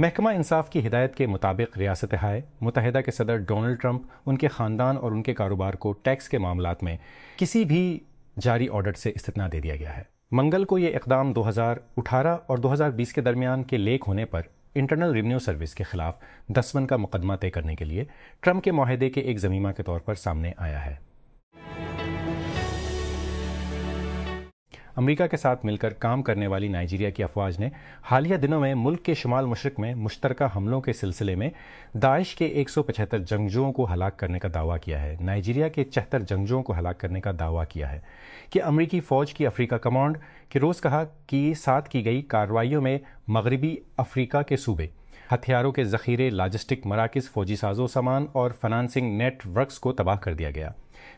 محکمہ انصاف کی ہدایت کے مطابق ریاست ہائے متحدہ کے صدر ڈونلڈ ٹرمپ، ان کے خاندان اور ان کے کاروبار کو ٹیکس کے معاملات میں کسی بھی جاری آڈٹ سے استثناء دے دیا گیا ہے۔ منگل کو یہ اقدام 2018 اور 2020 کے درمیان کے لیک ہونے پر انٹرنل ریونیو سروس کے خلاف دسمن کا مقدمہ طے کرنے کے لیے ٹرمپ کے معاہدے کے ایک ضمیمہ کے طور پر سامنے آیا ہے۔ امریکا کے ساتھ مل کر کام کرنے والی نائجیریا کی افواج نے حالیہ دنوں میں ملک کے شمال مشرق میں مشترکہ حملوں کے سلسلے میں داعش کے 175 جنگجوؤں کو ہلاک کرنے کا دعویٰ کیا ہے۔ نائجیریا کے 74 جنگجوؤں کو ہلاک کرنے کا دعویٰ کیا ہے کہ امریکی فوج کی افریقہ کمانڈ کے روز کہا کہ ساتھ کی گئی کارروائیوں میں مغربی افریقہ کے صوبے ہتھیاروں کے ذخیرے، لاجسٹک مراکز، فوجی سازو سامان اور فنانسنگ نیٹ ورکس کو تباہ کر دیا گیا،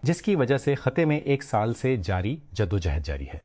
جس کی وجہ سے خطے میں 1 سال سے جاری جدوجہد جاری ہے۔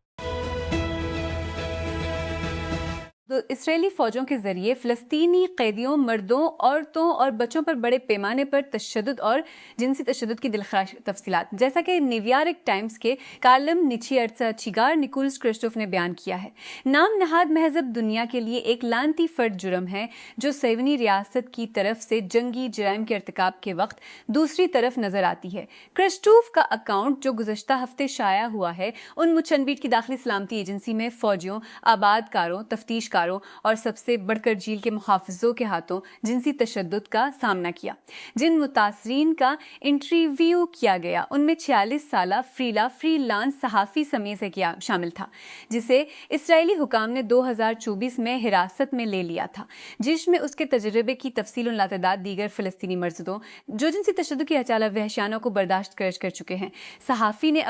اسرائیلی فوجوں کے ذریعے فلسطینی قیدیوں، مردوں، عورتوں اور بچوں پر بڑے پیمانے پر تشدد اور جنسی تشدد کی دلخراش تفصیلات، جیسا کہ نیویارک ٹائمز کے کالم نیچی ارتسا چیگار نیکولس کرسٹوف نے بیان کیا ہے۔ نام نہاد مہذب دنیا کے لیے ایک لعنتی فرد جرم ہے جو صہیونی ریاست کی طرف سے جنگی جرائم کے ارتکاب کے وقت دوسری طرف نظر آتی ہے۔ کرسٹوف کا اکاؤنٹ جو گزشتہ ہفتے شائع ہوا ہے، ان مچنبیٹ کی داخلی سلامتی ایجنسی میں فوجیوں، آباد کاروں، تفتیش اور سب سے بڑھ کر جیل کے محافظوں کے ہاتھوں جنسی تشدد کا سامنا کیا۔ جن متاثرین کا انٹرویو کیا گیا ان میں 46 سالہ فری لانس صحافی سمیع سے شامل تھا، جسے اسرائیلی حکام نے 2024 میں حراست میں لے لیا تھا، جس میں اس کے تجربے کی تفصیل لاتعداد دیگر فلسطینی مرزدوں جو جنسی تشدد کی اچالہ وحشیانوں کو برداشت کر چکے ہیں۔ صحافی نے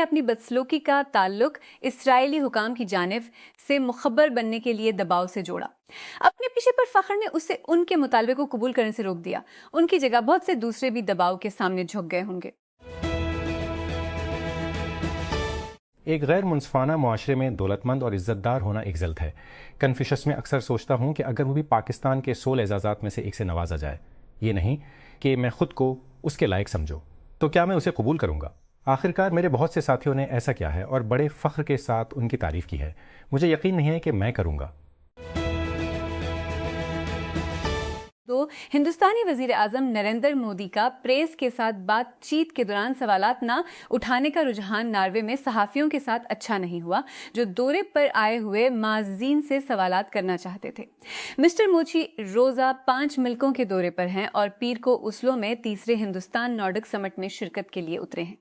اپنی بدسلوکی کا تعلق اسرائیلی حکام کی جانب سے مخبر بننے کے لیے دباؤ سے جوڑا۔ اپنے پیشے پر فخر نے اسے ان کے مطالبے کو قبول کرنے سے روک دیا۔ ان کی جگہ بہت سے دوسرے بھی دباؤ کے سامنے جھک گئے ہوں گے۔ ایک غیر منصفانہ معاشرے میں دولت مند اور عزت دار ہونا ایک ذلت ہے۔ کنفیوشس میں اکثر سوچتا ہوں کہ اگر وہ بھی پاکستان کے 16 اعزازات میں سے ایک سے نوازا جائے، یہ نہیں کہ میں خود کو اس کے لائق سمجھوں، تو کیا میں اسے قبول کروں گا؟ آخرکار میرے بہت سے ساتھیوں نے ایسا کیا ہے اور بڑے فخر کے ساتھ ان کی تعریف کی ہے۔ مجھے یقین نہیں ہے کہ میں کروں گا۔ ہندوستانی وزیر اعظم نریندر مودی کا پریس کے ساتھ بات چیت کے دوران سوالات نہ اٹھانے کا رجحان ناروے میں صحافیوں کے ساتھ اچھا نہیں ہوا، جو دورے پر آئے ہوئے معززین سے سوالات کرنا چاہتے تھے۔ مسٹر موچی روزہ 5 ملکوں کے دورے پر ہیں اور پیر کو اوسلو میں تیسرے ہندوستان نارڈک سمٹ میں شرکت کے لیے اترے ہیں۔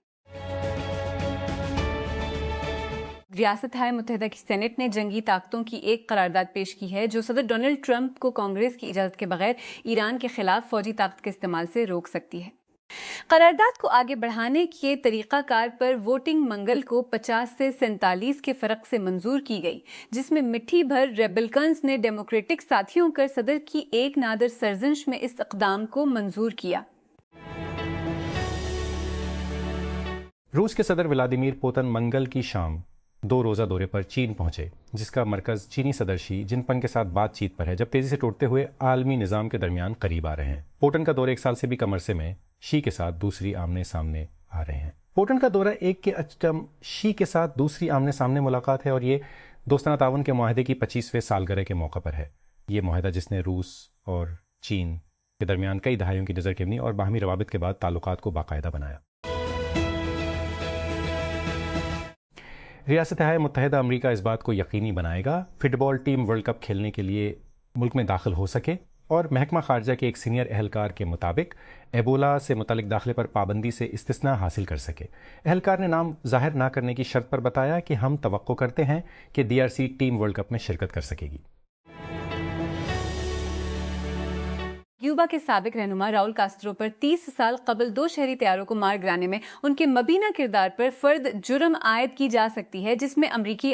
ریاست ہائے متحدہ کی سینٹ نے جنگی طاقتوں کی ایک قرارداد پیش کی ہے جو صدر ڈونلڈ ٹرمپ کو کانگریس کی اجازت کے بغیر ایران کے خلاف فوجی طاقت کے استعمال سے روک سکتی ہے۔ قرارداد کو آگے بڑھانے کے طریقہ کار پر ووٹنگ منگل کو 50 سے 47 کے فرق سے منظور کی گئی، جس میں مٹھی بھر ریپبلکنز نے ڈیموکریٹک ساتھیوں کر صدر کی ایک نادر سرزنش میں اس اقدام کو منظور کیا۔ روس کے صدر ولادیمیر پوتن منگل کی شام 2 روزہ دورے پر چین پہنچے، جس کا مرکز چینی صدر شی جن پنگ کے ساتھ بات چیت پر ہے، جب تیزی سے ٹوٹتے ہوئے عالمی نظام کے درمیان قریب آ رہے ہیں۔ پوٹن کا دورہ 1 سال سے بھی کم عرصے میں شی کے ساتھ دوسری آمنے سامنے آ رہے ہیں۔ پوٹن کا دورہ ایک کے اچم شی کے ساتھ دوسری آمنے سامنے ملاقات ہے اور یہ دوستانہ تعاون کے معاہدے کی 25ویں سالگرہ کے موقع پر ہے۔ یہ معاہدہ جس نے روس اور چین کے درمیان کئی دہائیوں کی نظر کشیدگی اور باہمی روابط کے بعد تعلقات کو باقاعدہ بنایا۔ ریاست ہائے متحدہ امریکہ اس بات کو یقینی بنائے گا فٹ بال ٹیم ورلڈ کپ کھیلنے کے لیے ملک میں داخل ہو سکے، اور محکمہ خارجہ کے ایک سینئر اہلکار کے مطابق ایبولا سے متعلق داخلے پر پابندی سے استثناء حاصل کر سکے۔ اہلکار نے نام ظاہر نہ کرنے کی شرط پر بتایا کہ ہم توقع کرتے ہیں کہ DRC ٹیم ورلڈ کپ میں شرکت کر سکے گی۔ کیوبا کے سابق رہنما راؤل کاسترو پر 30 سال قبل 2 شہری طیاروں کو مار گرانے میں ان کے مبینہ کردار پر فرد جرم عائد کی جا سکتی ہے، جس میں امریکی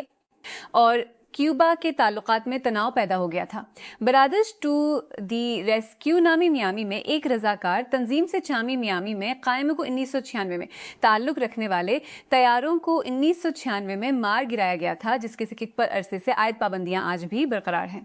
اور کیوبا کے تعلقات میں تناؤ پیدا ہو گیا تھا۔ برادرز ٹو دی ریسکیو نامی میامی میں ایک رضاکار تنظیم سے چامی میامی میں قائم کو 1996 میں تعلق رکھنے والے طیاروں کو 1996 میں مار گرایا گیا تھا، جس کے سکک پر عرصے سے عائد پابندیاں آج بھی برقرار ہیں۔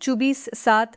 24/7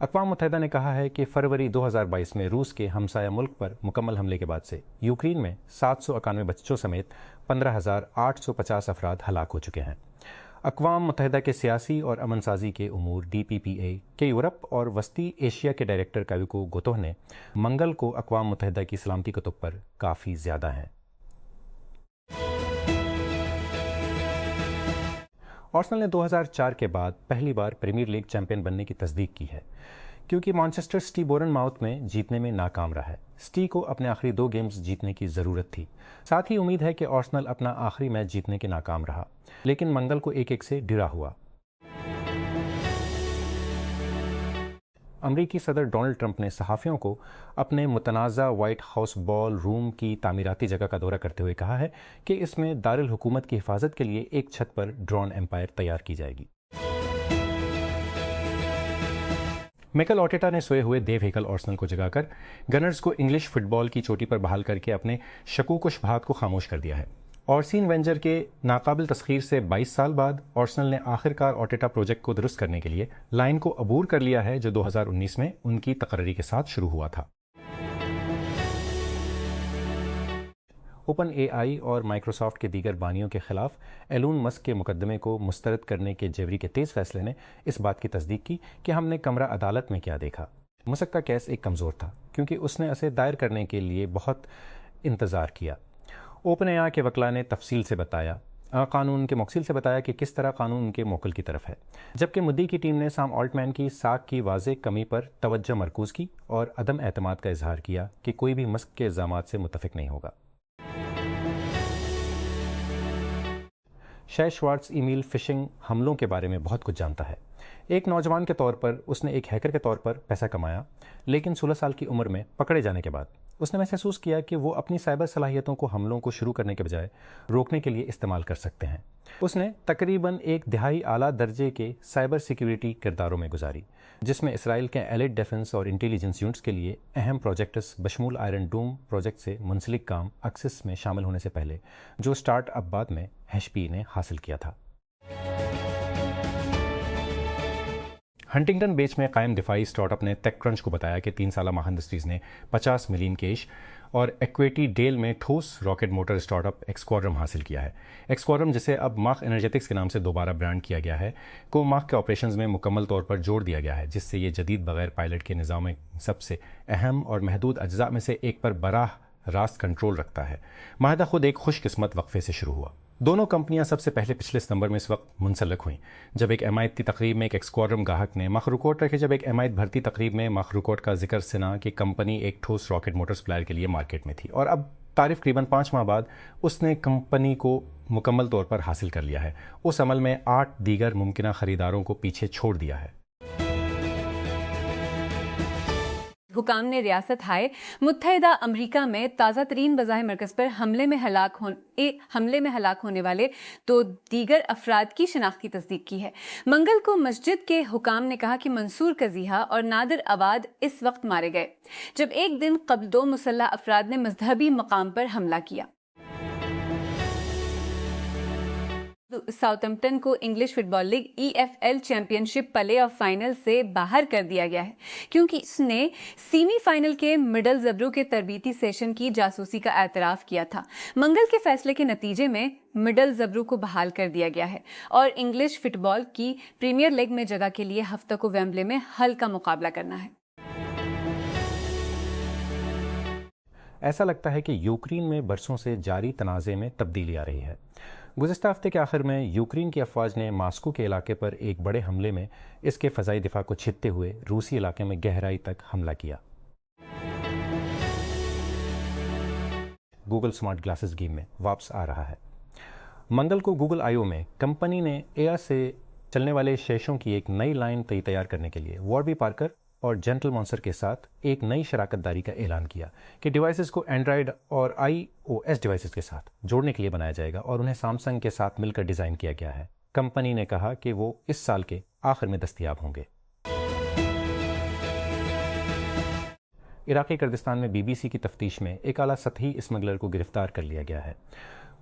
اقوام متحدہ نے کہا ہے کہ فروری 2022 میں روس کے ہمسایہ ملک پر مکمل حملے کے بعد سے یوکرین میں 791 بچوں سمیت 15,850 افراد ہلاک ہو چکے ہیں۔ اقوام متحدہ کے سیاسی اور امن سازی کے امور DPPA کے یورپ اور وسطی ایشیا کے ڈائریکٹر کاویکو گوتوہ نے منگل کو اقوام متحدہ کی سلامتی کتب پر کافی زیادہ ہیں۔ آرسنل نے 2004 کے بعد پہلی بار پریمیئر لیگ چیمپئن بننے کی تصدیق کی ہے، کیونکہ مانچسٹر سٹی بورن ماؤتھ میں جیتنے میں ناکام رہا ہے۔ سٹی کو اپنے آخری 2 گیمز جیتنے کی ضرورت تھی۔ ساتھ ہی امید ہے کہ آرسنل اپنا آخری میچ جیتنے کے ناکام رہا، لیکن منگل کو 1-1 سے ڈرا ہوا۔ امریکی صدر ڈونلڈ ٹرمپ نے صحافیوں کو اپنے متنازع وائٹ ہاؤس بال روم کی تعمیراتی جگہ کا دورہ کرتے ہوئے کہا ہے کہ اس میں دارالحکومت کی حفاظت کے لیے ایک چھت پر ڈرون ایمپائر تیار کی جائے گی۔ میکل آرٹیٹا نے سوئے ہوئے دیو ہیکل آرسنل کو جگا کر گنرز کو انگلش فٹ بال کی چوٹی پر بحال کر کے اپنے شکوک و شبہات کو خاموش کر دیا ہے۔ آرسین وینجر کے ناقابل تسخیر سے 22 سال بعد آرسنل نے آخر کار آرٹیٹا پروجیکٹ کو درست کرنے کے لیے لائن کو عبور کر لیا ہے جو 2019 میں ان کی تقرری کے ساتھ شروع ہوا تھا۔ اوپن AI اور مائکروسافٹ کے دیگر بانیوں کے خلاف ایلون مسک کے مقدمے کو مسترد کرنے کے جیوری کے تیز فیصلے نے اس بات کی تصدیق کی کہ ہم نے کمرہ عدالت میں کیا دیکھا۔ مسک کا کیس ایک کمزور تھا کیونکہ اس نے اسے دائر کرنے کے لیے بہت انتظار کیا۔ اوپن AI کے وکلاء نے تفصیل سے بتایا قانون کے موکل سے بتایا کہ کس طرح قانون ان کے موکل کی طرف ہے، جبکہ مدعی کی ٹیم نے سام آلٹمین کی ساکھ کی واضح کمی پر توجہ مرکوز کی اور عدم اعتماد کا اظہار کیا کہ کوئی بھی مسک کے الزامات سے متفق نہیں ہوگا۔ شے شوارٹز ای میل فشنگ حملوں کے بارے میں بہت کچھ جانتا ہے۔ ایک نوجوان کے طور پر اس نے ایک ہیکر کے طور پر پیسہ کمایا، لیکن 16 سال کی عمر میں پکڑے جانے کے بعد اس نے محسوس کیا کہ وہ اپنی سائبر صلاحیتوں کو حملوں کو شروع کرنے کے بجائے روکنے کے لیے استعمال کر سکتے ہیں۔ اس نے تقریباً 1/2 اعلیٰ درجے کے سائبر سیکیورٹی کرداروں میں گزاری، جس میں اسرائیل کے ایلیٹ ڈیفنس اور انٹیلیجنس یونٹس کے لیے اہم پروجیکٹس بشمول آئرن ڈوم پروجیکٹ سے منسلک کام ایکسس میں شامل ہونے سے پہلے جو سٹارٹ اپ بعد میں HP نے حاصل کیا تھا۔ ہنٹنگٹن بیچ میں قائم دفاعی اسٹارٹ اپ نے ٹیک کرنچ کو بتایا کہ 3 سالہ ماہ انڈسٹریز نے 50 ملین کیش اور ایکویٹی ڈیل میں ٹھوس راکٹ موٹر اسٹارٹ اپ ایکسکواڈرم حاصل کیا ہے۔ ایکسکواڈرم، جسے اب ماخ انرجیٹکس کے نام سے دوبارہ برانڈ کیا گیا ہے، کو ماخ کے آپریشنز میں مکمل طور پر جوڑ دیا گیا ہے، جس سے یہ جدید بغیر پائلٹ کے نظام میں سب سے اہم اور محدود اجزاء میں سے ایک پر براہ راست کنٹرول رکھتا ہے۔ معاہدہ خود ایک خوش قسمت وقفے سے شروع ہوا۔ دونوں کمپنیاں سب سے پہلے پچھلے ستمبر میں اس وقت منسلک ہوئیں جب ایک MI تقریب میں ایک ایکسکواڈرم گاہک نے مخروکوٹ رکھے جب ایک MI بھرتی تقریب میں مخروکوٹ کا ذکر سنا کہ کمپنی ایک ٹھوس راکٹ موٹر سپلائر کے لیے مارکیٹ میں تھی، اور اب تقریباً 5 ماہ بعد اس نے کمپنی کو مکمل طور پر حاصل کر لیا ہے۔ اس عمل میں 8 دیگر ممکنہ خریداروں کو پیچھے چھوڑ دیا ہے۔ حکام نے ریاست ہائے متحدہ امریکہ میں تازہ ترین بظاہر مرکز پر حملے میں ہلاک ہونے والے 2 دیگر افراد کی شناخت کی تصدیق کی ہے۔ منگل کو مسجد کے حکام نے کہا کہ منصور قزیحہ اور نادر عواد اس وقت مارے گئے جب ایک دن قبل 2 مسلح افراد نے مذہبی مقام پر حملہ کیا۔ ساؤتھمپٹن کو English football league EFL championship playoff final سے باہر کر دیا گیا ہے کیونکہ اس نے سیمی فائنل کے مڈل زبرو کے تربیتی سیشن کی جاسوسی کا اعتراف کیا تھا۔ منگل کے فیصلے کے نتیجے میں مڈل زبرو کو بحال کر دیا گیا ہے اور انگلش فٹ بال کی پریمیئر لیگ میں جگہ کے لیے ہفتہ کو ویمبلے میں ہل کا مقابلہ کرنا ہے۔ ایسا لگتا ہے کہ یوکرین میں برسوں سے جاری تنازع میں تبدیلی آ رہی ہے۔ گزشتہ ہفتے کے آخر میں یوکرین کی افواج نے ماسکو کے علاقے پر ایک بڑے حملے میں اس کے فضائی دفاع کو چھتتے ہوئے روسی علاقے میں گہرائی تک حملہ کیا۔ گوگل سمارٹ گلاسز گیم میں واپس آ رہا ہے۔ منگل کو گوگل I/O میں کمپنی نے AR سے چلنے والے شیشوں کی ایک نئی لائن تیار کرنے کے لیے واربی پارکر اور جینٹل مانسر کے ساتھ ایک نئی شراکت داری کا اعلان کیا کہ ڈیوائسز کو اینڈرائیڈ اور iOS ڈیوائسز کے ساتھ جوڑنے کے لیے بنایا جائے گا اور انہیں سامسنگ کے ساتھ مل کر ڈیزائن کیا گیا ہے۔ کمپنی نے کہا کہ وہ اس سال کے آخر میں دستیاب ہوں گے۔ عراقی کردستان میں BBC کی تفتیش میں ایک اعلیٰ سطحی اسمگلر کو گرفتار کر لیا گیا ہے۔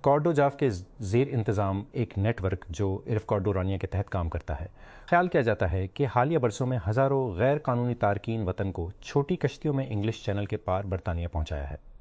کارڈو جاف کے زیر انتظام ایک نیٹ ورک جو عرف کارڈو رانیہ کے تحت کام کرتا ہے۔ خیال کیا جاتا ہے کہ حالیہ برسوں میں ہزاروں غیر قانونی تارکین وطن کو چھوٹی کشتیوں میں انگلش چینل کے پار برطانیہ پہنچایا ہے۔